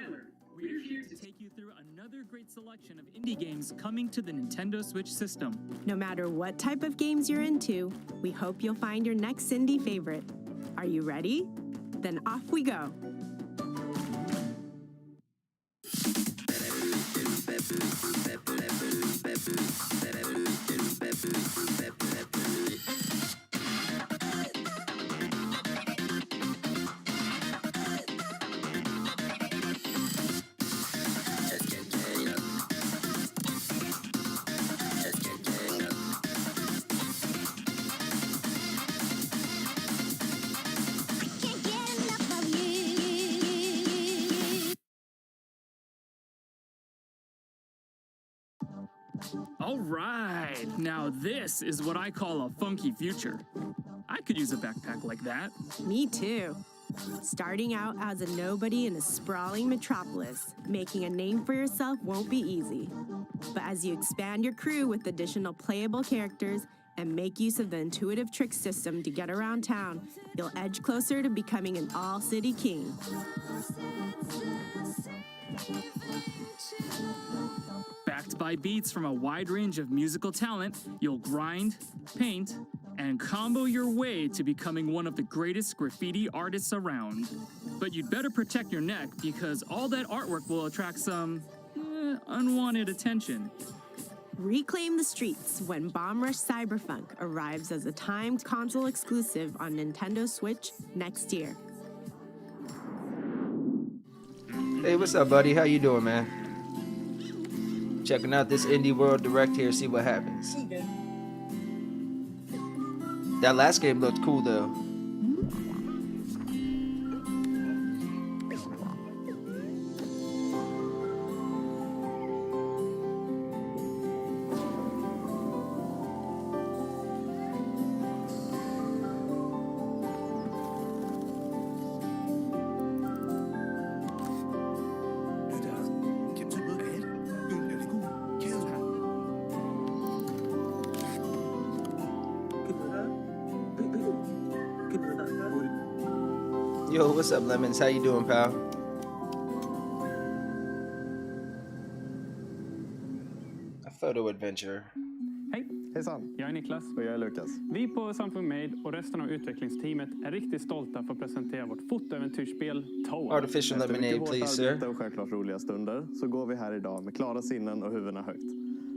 Tyler. We're here to take you through another great selection of indie games coming to the Nintendo Switch system. No matter what type of games you're into, we hope you'll find your next indie favorite. Are you ready? Then off we go. All right, now this is what I call a funky future. I could use a backpack like that. Me too. Starting out as a nobody in a sprawling metropolis, making a name for yourself won't be easy. But as you expand your crew with additional playable characters and make use of the intuitive trick system to get around town, you'll edge closer to becoming an all-city king. Backed by beats from a wide range of musical talent, you'll grind, paint, and combo your way to becoming one of the greatest graffiti artists around. But you'd better protect your neck because all that artwork will attract some unwanted attention. Reclaim the streets when Bomb Rush Cyberpunk arrives as a timed console exclusive on Nintendo Switch next year. Hey, what's up, buddy? How you doing, man? Checking out this Indie World Direct here, see what happens. That last game looked cool, though. Yo, what's up, Lemons? How you doing, pal? A photo adventure. Hej! Hejsan! Jag är Niklas. Och jag är Lukas. Vi på Something Made och resten av utvecklingsteamet är riktigt stolta för att presentera vårt fotoäventyrsspel Toa. Artificial lemonade, please, sir. Och självklart roliga stunder så går vi här idag med klara sinnen och huvudena högt.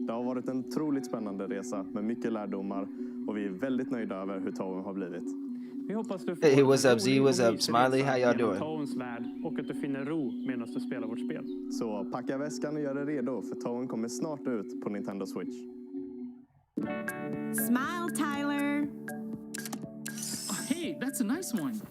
Det har varit en otroligt spännande resa med mycket lärdomar och vi är väldigt nöjda över hur Toa har blivit. Vi hoppas du får Hey, what's up, Z? What's up, Smiley? How y'all doing? Toons värld och att du finner ro medan du spelar vårt spel. Så packa väskan och gör dig redo för Toon kommer snart ut på Nintendo Switch. Smile, Tyler! Oh, hey, that's a nice one.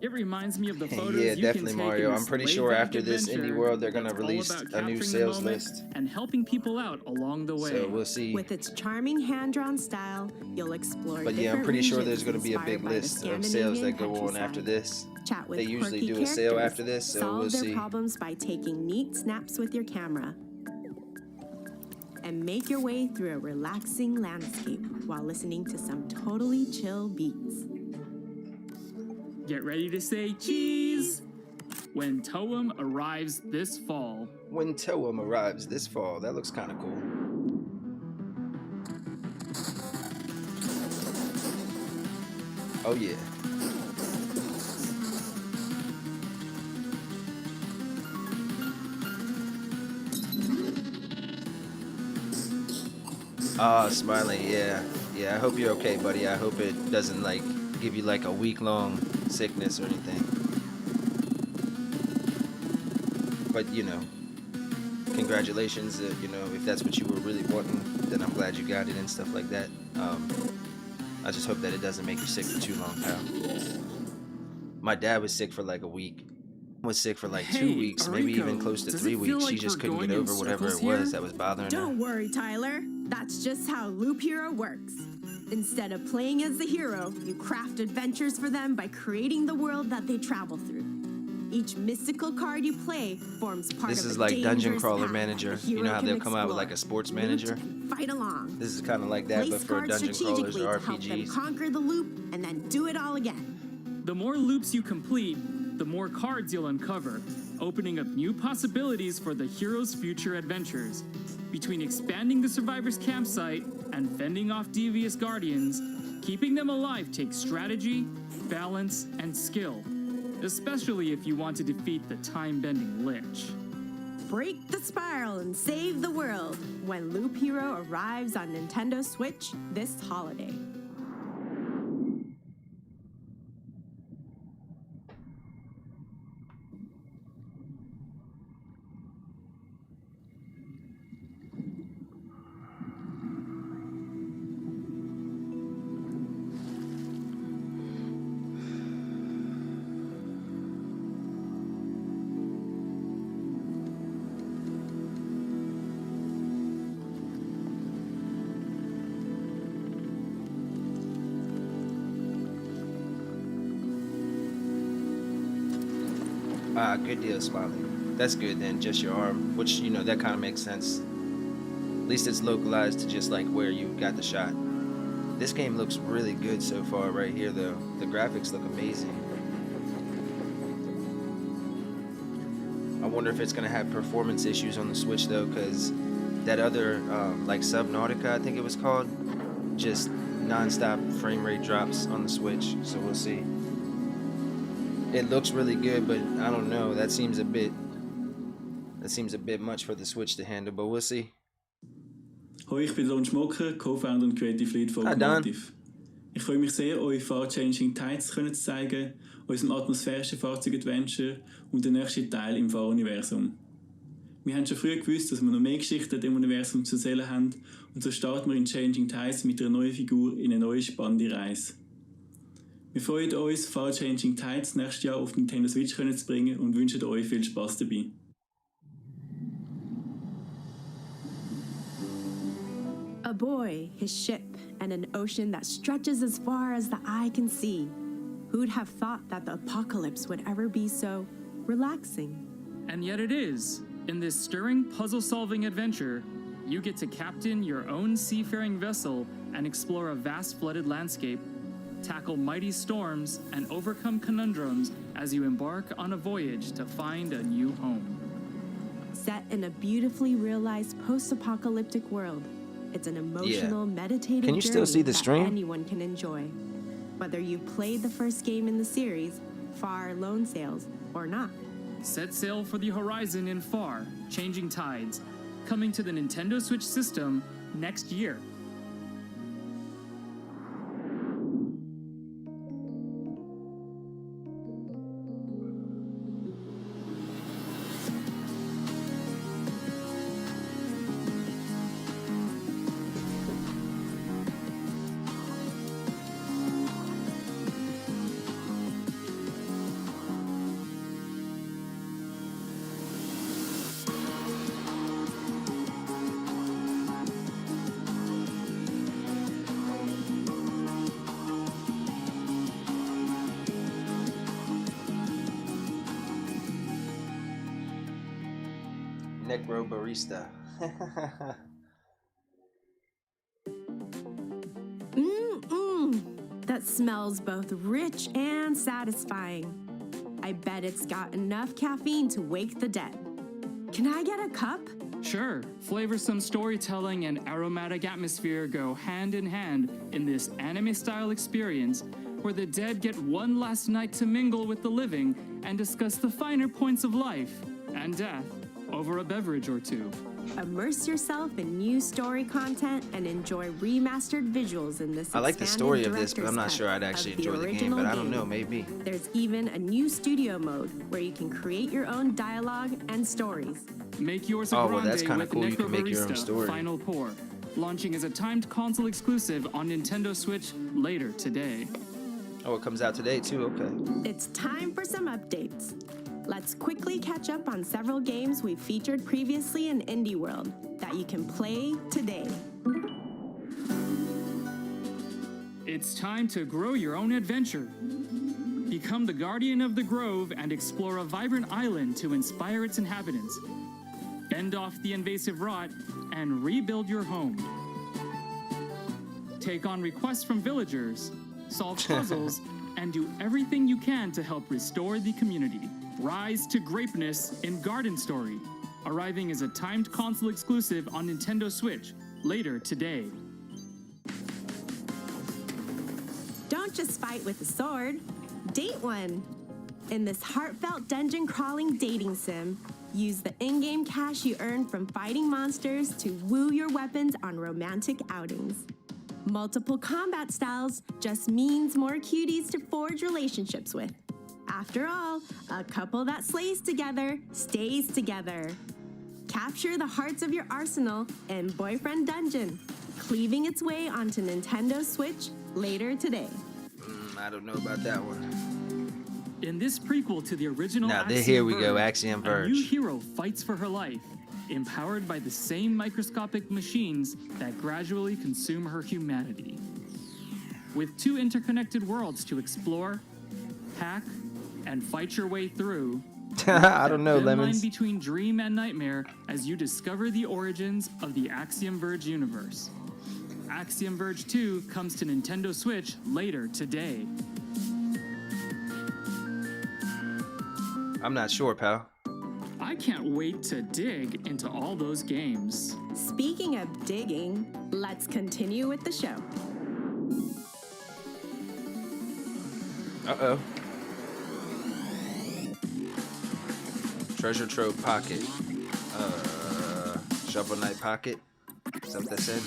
It reminds me of the photos Yeah, you definitely, can take Mario. in I'm pretty this sure laid-back after this adventure Indie World, they're gonna that's all release about a new capturing the sales moment list. and helping people out along the way. So we'll see. With its charming hand-drawn style, you'll explore But yeah, I'm different pretty sure regions there's going to be a big inspired by the list of sales that go on Scandinavian after this. Chat with They usually quirky do a sale characters, after this, so solve we'll their see. problems by taking neat snaps with your camera. And make your way through a relaxing landscape while listening to some totally chill beats. Get ready to say cheese when Toem arrives this fall. When Toem arrives this fall, that looks kind of cool. Oh yeah. Ah, Smiley, yeah. Yeah, I hope you're okay, buddy. I hope it doesn't, like, give you, like, a week-long sickness or anything. But, you know, congratulations, you know, if that's what you were really wanting, then I'm glad you got it and stuff like that. I just hope that it doesn't make you sick for too long, pal. My dad was sick for, like, a week. Was sick for like 2 weeks, maybe even close to 3 weeks. She just couldn't get over whatever it was that was bothering her. Don't worry, Tyler. That's just how Loop Hero works. Instead of playing as the hero, you craft adventures for them by creating the world that they travel through. Each mystical card you play forms part This of is a like Dungeon dangerous Crawler path Manager. that the You know hero how can they'll come out with explore. like a sports Loot manager? and fight along. This is kind of like that, Place but for cards Dungeon Crawlers strategically or to help them RPGs. conquer the loop and then do it all again. The more loops you complete, the more cards you'll uncover, opening up new possibilities for the hero's future adventures. Between expanding the survivor's campsite and fending off devious guardians, keeping them alive takes strategy, balance, and skill, especially if you want to defeat the time-bending Lich. Break the spiral and save the world when Loop Hero arrives on Nintendo Switch this holiday. Ah, good deal, Smiley. That's good then, just your arm, which, you know, that kind of makes sense. At least it's localized to just like where you got the shot. This game looks really good so far right here though. The graphics look amazing. I wonder if it's gonna have performance issues on the Switch though, because that other, like Subnautica, I think it was called, just non-stop frame rate drops on the Switch, so we'll see. It looks really good, but I don't know. That seems a bit much for the Switch to handle, but we'll see. Hoi, ich bin Don Schmocker, Co-Founder und Creative Lead von Automotive. Ich freue mich sehr, euch Far Changing Tides zu zeigen, unserem atmosphärischen Fahrzeug-Adventure und den nächsten Teil im Fahruniversum. Wir haben schon früh gewusst, dass wir noch mehr Geschichten im Universum zu erzählen haben, und so starten wir in Changing Tides mit einer neuen Figur in eine neue spannende Reise. Wir freuen uns, Far Changing Tides nächstes Jahr auf Nintendo Switch zu bringen und wünschen euch viel Spaß dabei. A boy, his ship, and an ocean that stretches as far as the eye can see. Who'd have thought that the apocalypse would ever be so relaxing? And yet it is. In this stirring puzzle-solving adventure, you get to captain your own seafaring vessel and explore a vast flooded landscape, tackle mighty storms, and overcome conundrums as you embark on a voyage to find a new home. Set in a beautifully realized post-apocalyptic world, it's an emotional, meditative Can you still see the that stream? anyone can enjoy. Whether you played the first game in the series, Far Lone Sails, or not. Set sail for the horizon in Far Changing Tides, coming to the Nintendo Switch system next year. Necro Barista. That smells both rich and satisfying. I bet it's got enough caffeine to wake the dead. Can I get a cup? Sure, flavorsome storytelling and aromatic atmosphere go hand in hand in this anime-style experience where the dead get one last night to mingle with the living and discuss the finer points of life and death over a beverage or two. Immerse yourself in new story content and enjoy remastered visuals in this. I like the story of this, but I'm not director's sure cut I'd actually of the enjoy the game, original but I don't game. know, maybe. There's even a new studio mode where you can create your own dialogue and stories. Make yours a Oh, well, grande that's kinda with cool. You can make your own Necrobarista story. Final Pour, launching as a timed console exclusive on Nintendo Switch later today. Oh, it comes out today too, okay. It's time for some updates. Let's quickly catch up on several games we've featured previously in Indie World that you can play today. It's time to grow your own adventure. Become the guardian of the grove and explore a vibrant island to inspire its inhabitants. Fend off the invasive rot and rebuild your home. Take on requests from villagers, solve puzzles, and do everything you can to help restore the community. Rise to greatness in Garden Story, arriving as a timed console exclusive on Nintendo Switch later today. Don't just fight with a sword, date one. In this heartfelt dungeon crawling dating sim, use the in-game cash you earn from fighting monsters to woo your weapons on romantic outings. Multiple combat styles just means more cuties to forge relationships with. After all, a couple that slays together stays together. Capture the hearts of your arsenal in Boyfriend Dungeon, cleaving its way onto Nintendo Switch later today. I don't know about that one. In this prequel to the original Axiom here we go, Verge, Axiom Verge. A new hero fights for her life, empowered by the same microscopic machines that gradually consume her humanity. With 2 interconnected worlds to explore, hack, and fight your way through, I don't know, thin line Lemons. between dream and nightmare as you discover the origins of the Axiom Verge universe. Axiom Verge 2 comes to Nintendo Switch later today. I'm not sure, pal. I can't wait to dig into all those games. Speaking of digging, let's continue with the show. Uh-oh. Treasure Trove Pocket. Shovel Knight Pocket. Is that what that said?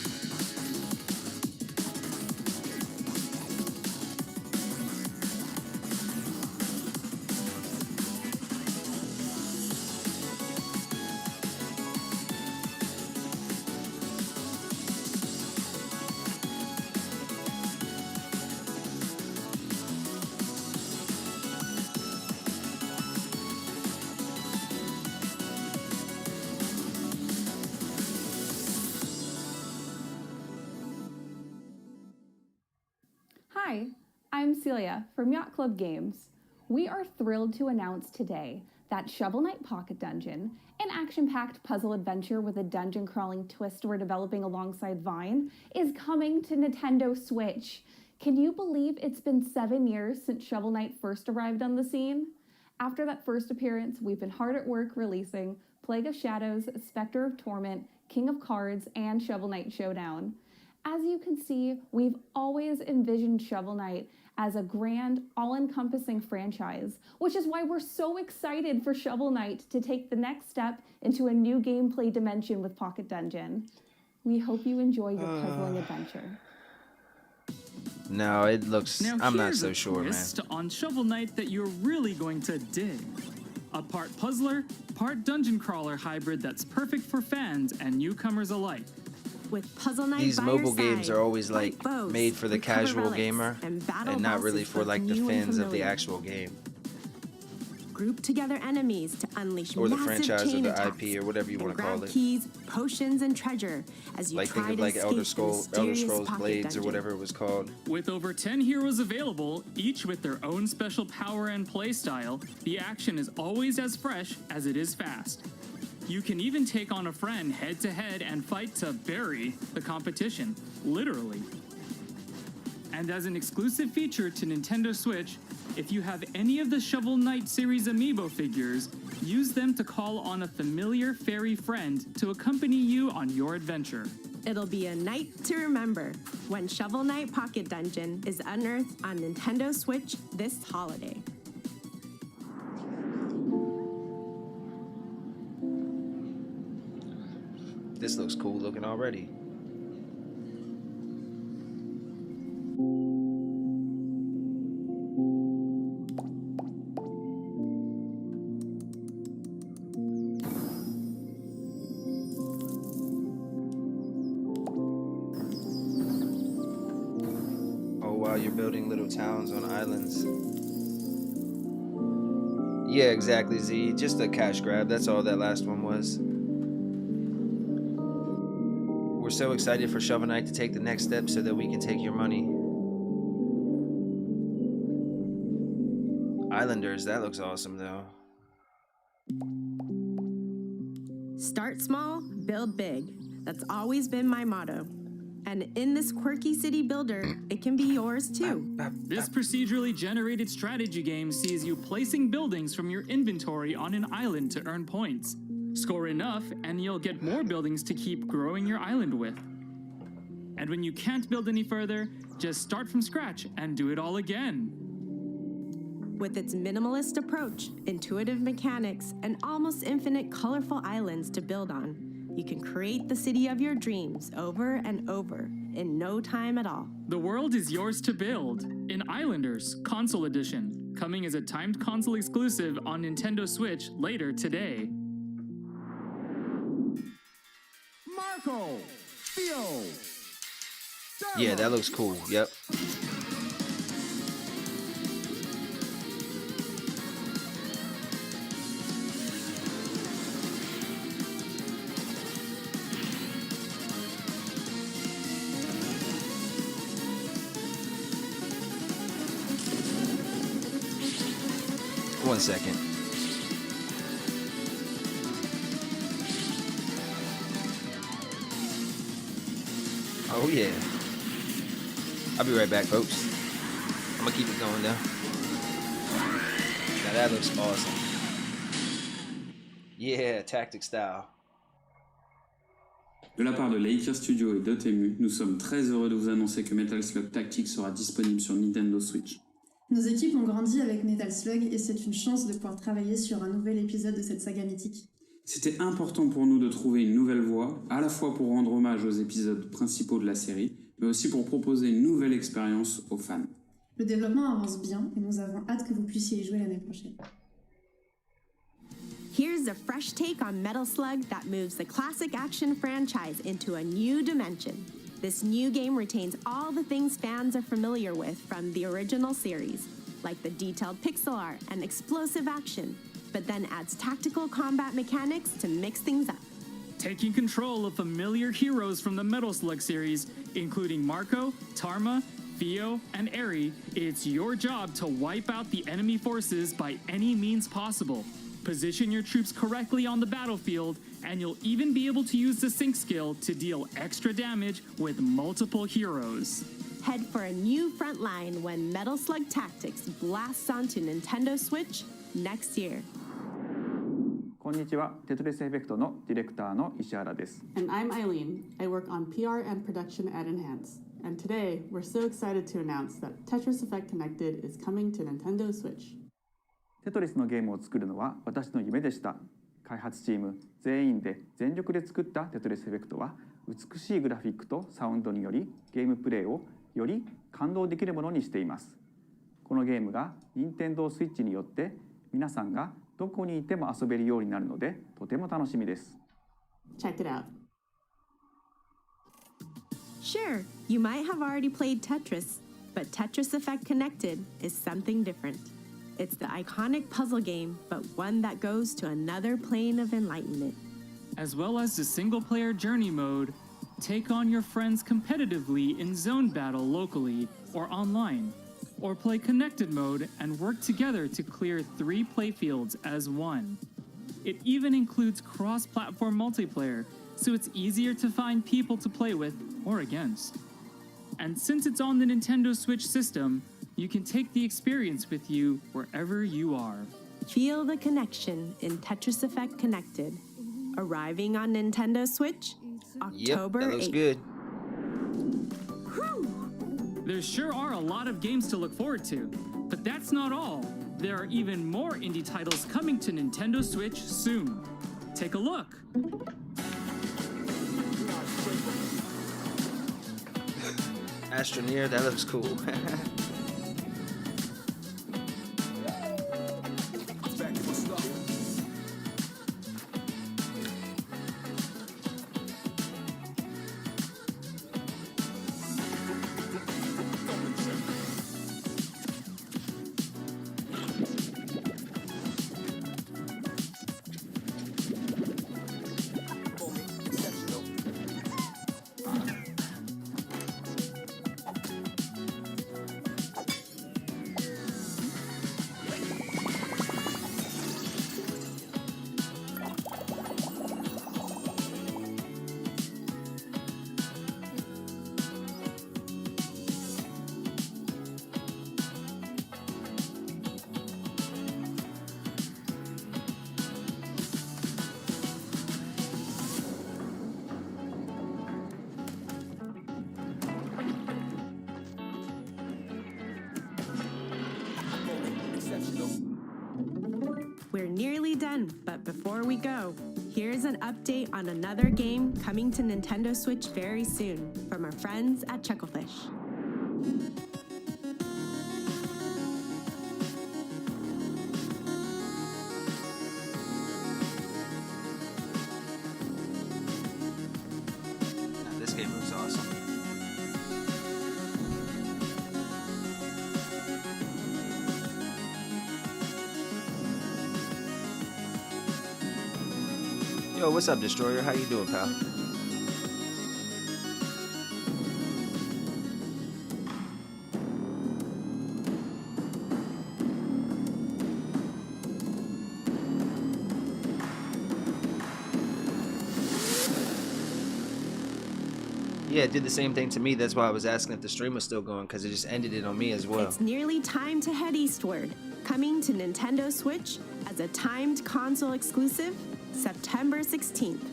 Hi, I'm Celia from Yacht Club Games. We are thrilled to announce today that Shovel Knight Pocket Dungeon, an action-packed puzzle adventure with a dungeon-crawling twist we're developing alongside Vine, is coming to Nintendo Switch. Can you believe it's been 7 years since Shovel Knight first arrived on the scene? After that first appearance, we've been hard at work releasing Plague of Shadows, Spectre of Torment, King of Cards, and Shovel Knight Showdown. As you can see, we've always envisioned Shovel Knight as a grand, all-encompassing franchise, which is why we're so excited for Shovel Knight to take the next step into a new gameplay dimension with Pocket Dungeon. We hope you enjoy your puzzling adventure. No, it looks... Now I'm not here's so a sure, man. twist on Shovel Knight that you're really going to dig. A part puzzler, part dungeon crawler hybrid that's perfect for fans and newcomers alike. With Puzzle Knight These by mobile your games side, are always like fight bows, made for the recover casual relics, gamer and battle and not really bosses for both like the new and fans of the familiar. actual game Group together enemies to unleash or the massive franchise or chain the attacks IP or whatever you and want to call grab it. keys, potions, and treasure as you Like try think of to like escape Elder the Scrolls mysterious pocket Blades dungeon. or whatever it was called. With over 10 heroes available, each with their own special power and playstyle, the action is always as fresh as it is fast. You can even take on a friend head-to-head and fight to bury the competition, literally. And as an exclusive feature to Nintendo Switch, if you have any of the Shovel Knight series amiibo figures, use them to call on a familiar fairy friend to accompany you on your adventure. It'll be a night to remember when Shovel Knight Pocket Dungeon is unearthed on Nintendo Switch this holiday. This looks cool looking already. Oh wow, you're building little towns on islands. Yeah, exactly, Z. Just a cash grab. That's all that last one was. We're so excited for Shovel Knight to take the next step so that we can take your money. Islanders, that looks awesome though. Start small, build big. That's always been my motto. And in this quirky city builder, it can be yours too. This procedurally generated strategy game sees you placing buildings from your inventory on an island to earn points. Score enough, and you'll get more buildings to keep growing your island with. And when you can't build any further, just start from scratch and do it all again. With its minimalist approach, intuitive mechanics, and almost infinite colorful islands to build on, you can create the city of your dreams over and over in no time at all. The world is yours to build in Islanders Console Edition, coming as a timed console exclusive on Nintendo Switch later today. Marco, Theo. Yeah, that looks cool. Yep. One second. Oh yeah. I'll be right back, folks. I'm gonna keep it going now. Now that looks awesome. Yeah, tactic style. De la part de Laker Studio et Dotemu, nous sommes très heureux de vous annoncer que Metal Slug Tactics sera disponible sur Nintendo Switch. Nos équipes ont grandi avec Metal Slug et c'est une chance de pouvoir travailler sur un nouvel épisode de cette saga mythique. C'était important pour nous de trouver une nouvelle voie, à la fois pour rendre hommage aux épisodes principaux de la série, mais aussi pour proposer une nouvelle expérience aux fans. Le développement avance bien et nous avons hâte que vous puissiez y jouer l'année prochaine. Here's a fresh take on Metal Slug that moves the classic action franchise into a new dimension. This new game retains all the things fans are familiar with from the original series, like the detailed pixel art and explosive action, but then adds tactical combat mechanics to mix things up. Taking control of familiar heroes from the Metal Slug series, including Marco, Tarma, Theo, and Eri, it's your job to wipe out the enemy forces by any means possible. Position your troops correctly on the battlefield, and you'll even be able to use the sync skill to deal extra damage with multiple heroes. Head for a new front line when Metal Slug Tactics blasts onto Nintendo Switch next year. こんにちは、テトリスエフェクトのディレクターの石原です。 And I'm Eileen. I work on PR and production at Enhance. And today, we're so excited to announce that Tetris Effect Connected is coming to Nintendo Switch. テトリスのゲームを作るのは私の夢でした。開発チーム全員で全力で作ったテトリスエフェクトは美しいグラフィックとサウンドによりゲームプレイをより感動できるものにしています。このゲームが Nintendo Switch によって皆さんがどこにいても遊べるようになるのでとても楽しみです。Check it out. Sure, you might have already played Tetris, but Tetris Effect Connected is something different. It's the iconic puzzle game, but one that goes to another plane of enlightenment. As well as the single-player journey mode, take on your friends competitively in zone battle locally or online, or play connected mode and work together to clear 3 playfields as one. It even includes cross-platform multiplayer, so it's easier to find people to play with or against. And since it's on the Nintendo Switch system, you can take the experience with you wherever you are. Feel the connection in Tetris Effect Connected. Arriving on Nintendo Switch, October 8th. That looks good. There sure are a lot of games to look forward to, but that's not all. There are even more indie titles coming to Nintendo Switch soon. Take a look. Astroneer, that looks cool. We're nearly done, but before we go, here's an update on another game coming to Nintendo Switch very soon from our friends at Chucklefish. This game looks awesome. Yo, what's up, Destroyer? How you doing, pal? Yeah, it did the same thing to me. That's why I was asking if the stream was still going, because it just ended it on me as well. It's nearly time to head eastward, coming to Nintendo Switch as a timed console exclusive, September 16th.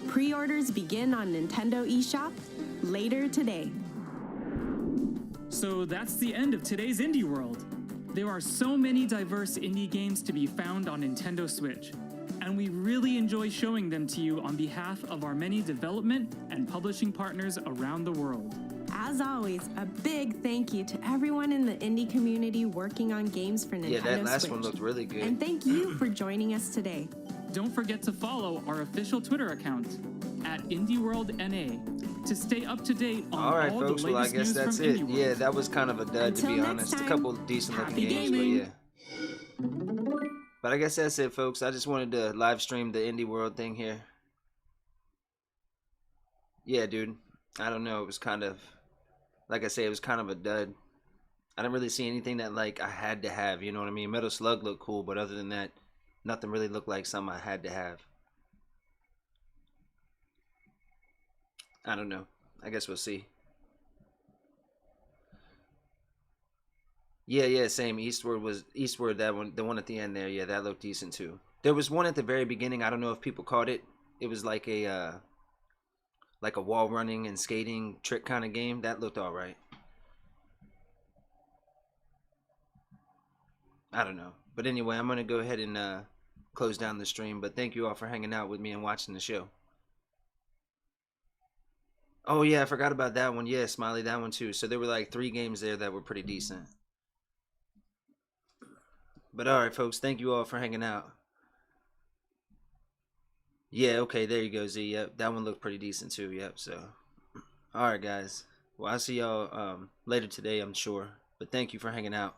Pre-orders begin on Nintendo eShop later today. So that's the end of today's Indie World. There are so many diverse indie games to be found on Nintendo Switch, and we really enjoy showing them to you on behalf of our many development and publishing partners around the world. As always, a big thank you to everyone in the indie community working on games for Nintendo Switch. Yeah, that last one looked really good. And thank you for joining us today. Don't forget to follow our official Twitter account at IndieWorldNA to stay up to date on all right, all folks. the Well, I latest guess news that's from it. IndieWorld. Yeah, that was kind of a dud, to be Until next honest. A time, couple decent looking happy games, gaming. but yeah. But I guess that's it, folks. I just wanted to live stream the Indie World thing here. Yeah, dude. I don't know. It was kind of, like I say, it was kind of a dud. I didn't really see anything that, like, I had to have, you know what I mean? Metal Slug looked cool, but other than that, nothing really looked like something I had to have. I don't know. I guess we'll see. Yeah, same. Eastward, that one, the one at the end there. Yeah, that looked decent too. There was one at the very beginning. I don't know if people caught it. It was like a wall running and skating trick kind of game. That looked all right. I don't know. But anyway, I'm going to go ahead and close down the stream. But thank you all for hanging out with me and watching the show. Oh, yeah, I forgot about that one. Yeah, Smiley, that one too. So there were like 3 games there that were pretty decent. But all right, folks, thank you all for hanging out. Yeah, okay, there you go, Z. Yep, that one looked pretty decent too. Yep, so. All right, guys. Well, I'll see y'all later today, I'm sure. But thank you for hanging out.